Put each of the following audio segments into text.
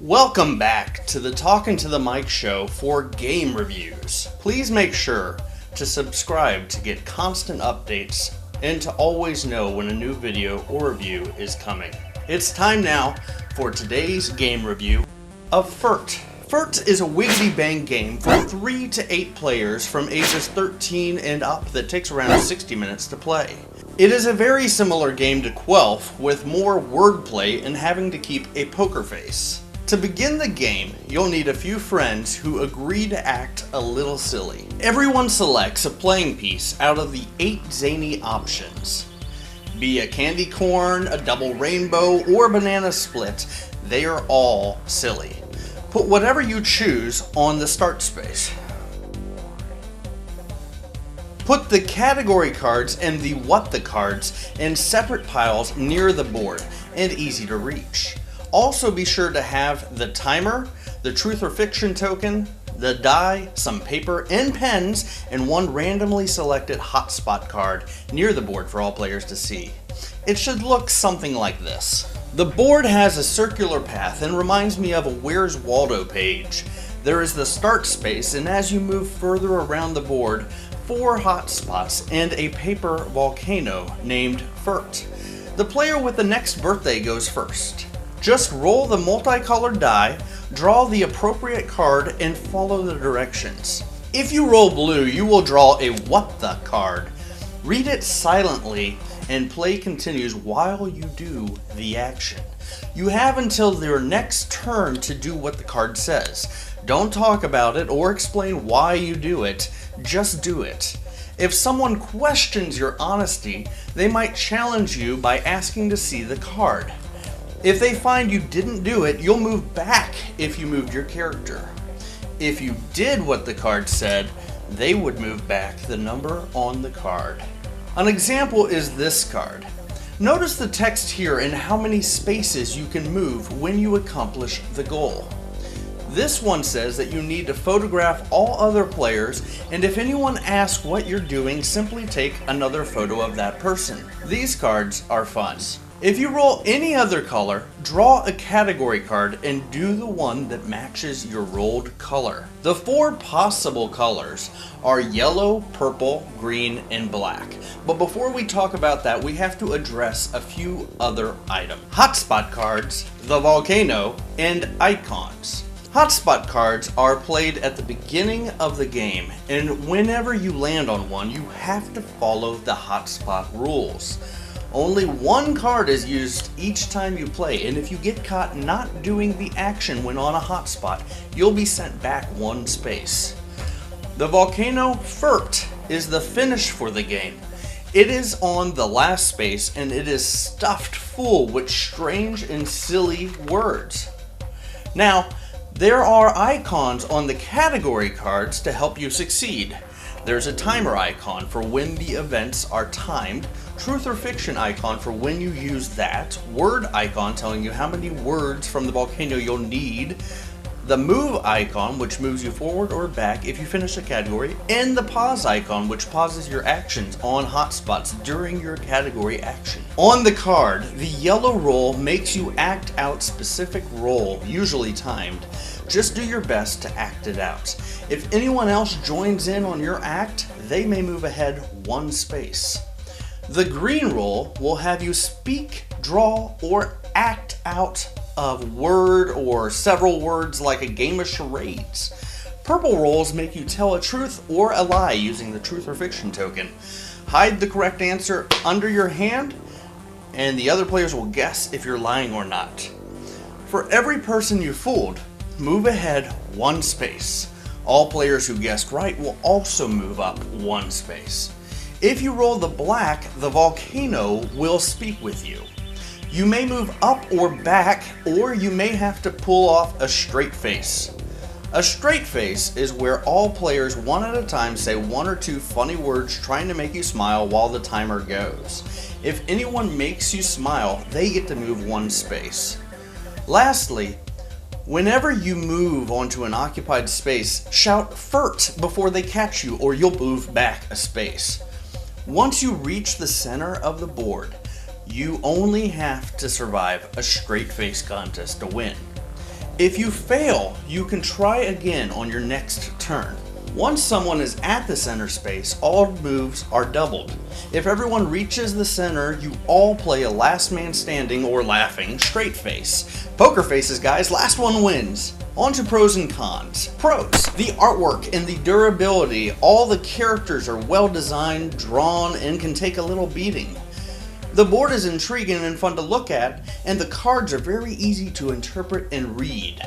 Welcome back to the Talking to the Mic show for game reviews. Please make sure to subscribe to get constant updates and to always know when a new video or review is coming. It's time now for today's game review of Furt. Furt is a wiggity bang game for 3 to 8 players from ages 13 and up that takes around 60 minutes to play. It is a very similar game to Quelf, with more wordplay and having to keep a poker face. To begin the game, you'll need a few friends who agree to act a little silly. Everyone selects a playing piece out of the 8 zany options. Be a candy corn, a double rainbow, or a banana split, they are all silly. Put whatever you choose on the start space. Put the category cards and the what the cards in separate piles near the board and easy to reach. Also be sure to have the timer, the truth or fiction token, the die, some paper and pens, and one randomly selected hotspot card near the board for all players to see. It should look something like this. The board has a circular path and reminds me of a Where's Waldo page. There is the start space, and as you move further around the board, 4 hotspots and a paper volcano named Furt. The player with the next birthday goes first. Just roll the multicolored die, draw the appropriate card, and follow the directions. If you roll blue, you will draw a what the card. Read it silently, and play continues while you do the action. You have until your next turn to do what the card says. Don't talk about it or explain why you do it, just do it. If someone questions your honesty, they might challenge you by asking to see the card. If they find you didn't do it, you'll move back if you moved your character. If you did what the card said, they would move back the number on the card. An example is this card. Notice the text here and how many spaces you can move when you accomplish the goal. This one says that you need to photograph all other players, and if anyone asks what you're doing, simply take another photo of that person. These cards are fun. If you roll any other color, draw a category card and do the one that matches your rolled color. The 4 possible colors are yellow, purple, green, and black. But before we talk about that, we have to address a few other items. Hotspot cards, the volcano, and icons. Hotspot cards are played at the beginning of the game, and whenever you land on one, you have to follow the hotspot rules. Only 1 card is used each time you play, and if you get caught not doing the action when on a hotspot, you'll be sent back 1 space. The volcano Furt is the finish for the game. It is on the last space, and it is stuffed full with strange and silly words. Now, there are icons on the category cards to help you succeed. There's a timer icon for when the events are timed, truth or fiction icon for when you use that, word icon telling you how many words from the volcano you'll need, the move icon which moves you forward or back if you finish a category, and the pause icon which pauses your actions on hotspots during your category action. On the card, the yellow roll makes you act out specific role, usually timed. Just do your best to act it out. If anyone else joins in on your act, they may move ahead 1 space. The green roll will have you speak, draw, or act out a word or several words like a game of charades. Purple rolls make you tell a truth or a lie using the truth or fiction token. Hide the correct answer under your hand, and the other players will guess if you're lying or not. For every person you fooled, move ahead 1 space. All players who guessed right will also move up 1 space. If you roll the black, the volcano will speak with you. You may move up or back, or you may have to pull off a straight face. A straight face is where all players 1 at a time say 1 or 2 funny words trying to make you smile while the timer goes. If anyone makes you smile, they get to move 1 space. Lastly, whenever you move onto an occupied space, shout Furt before they catch you, or you'll move back a space. Once you reach the center of the board, you only have to survive a straight face contest to win. If you fail, you can try again on your next turn. Once someone is at the center space, all moves are doubled. If everyone reaches the center, you all play a last man standing or laughing straight face. Poker faces, guys, last one wins. On to pros and cons. Pros: the artwork and the durability. All the characters are well designed, drawn, and can take a little beating. The board is intriguing and fun to look at, and the cards are very easy to interpret and read.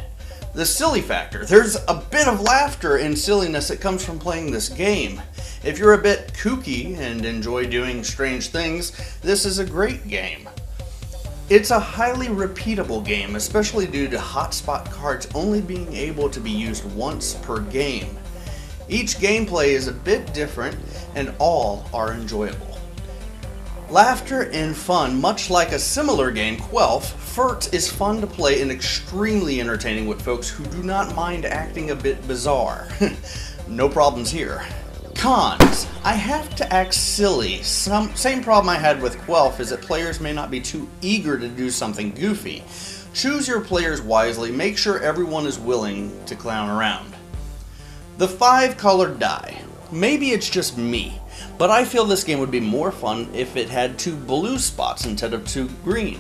The silly factor: there's a bit of laughter and silliness that comes from playing this game. If you're a bit kooky and enjoy doing strange things, this is a great game. It's a highly repeatable game, especially due to hotspot cards only being able to be used once per game. Each gameplay is a bit different, and all are enjoyable. Laughter and fun, much like a similar game, Quelf, Furt is fun to play and extremely entertaining with folks who do not mind acting a bit bizarre. No problems here. Cons: I have to act silly. Same problem I had with Quelf is that players may not be too eager to do something goofy. Choose your players wisely, make sure everyone is willing to clown around. The 5-colored die. Maybe it's just me, but I feel this game would be more fun if it had 2 blue spots instead of 2 green.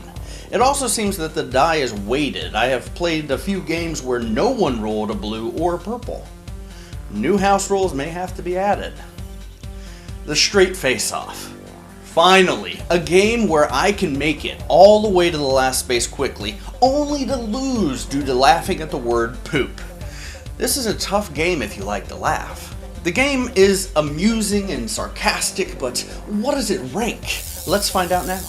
It also seems that the die is weighted. I have played a few games where no one rolled a blue or a purple. New house rules may have to be added. The straight face-off. Finally, a game where I can make it all the way to the last space quickly, only to lose due to laughing at the word poop. This is a tough game if you like to laugh. The game is amusing and sarcastic, but what does it rank? Let's find out now.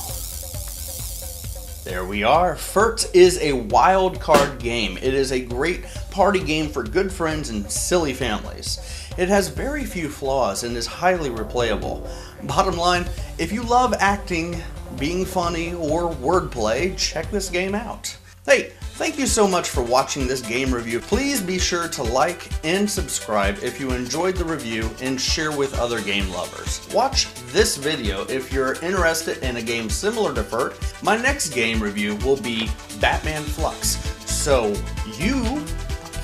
There we are. Furt is a wild card game. It is a great party game for good friends and silly families. It has very few flaws and is highly replayable. Bottom line, if you love acting, being funny, or wordplay, check this game out. Hey, thank you so much for watching this game review. Please be sure to like and subscribe if you enjoyed the review and share with other game lovers. Watch this video if you're interested in a game similar to Furt. My next game review will be Batman Flux, so you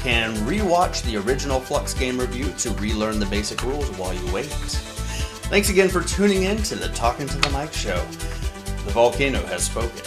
can rewatch the original Flux game review to relearn the basic rules while you wait. Thanks again for tuning in to the Talking to the Mic show. The Volcano has spoken.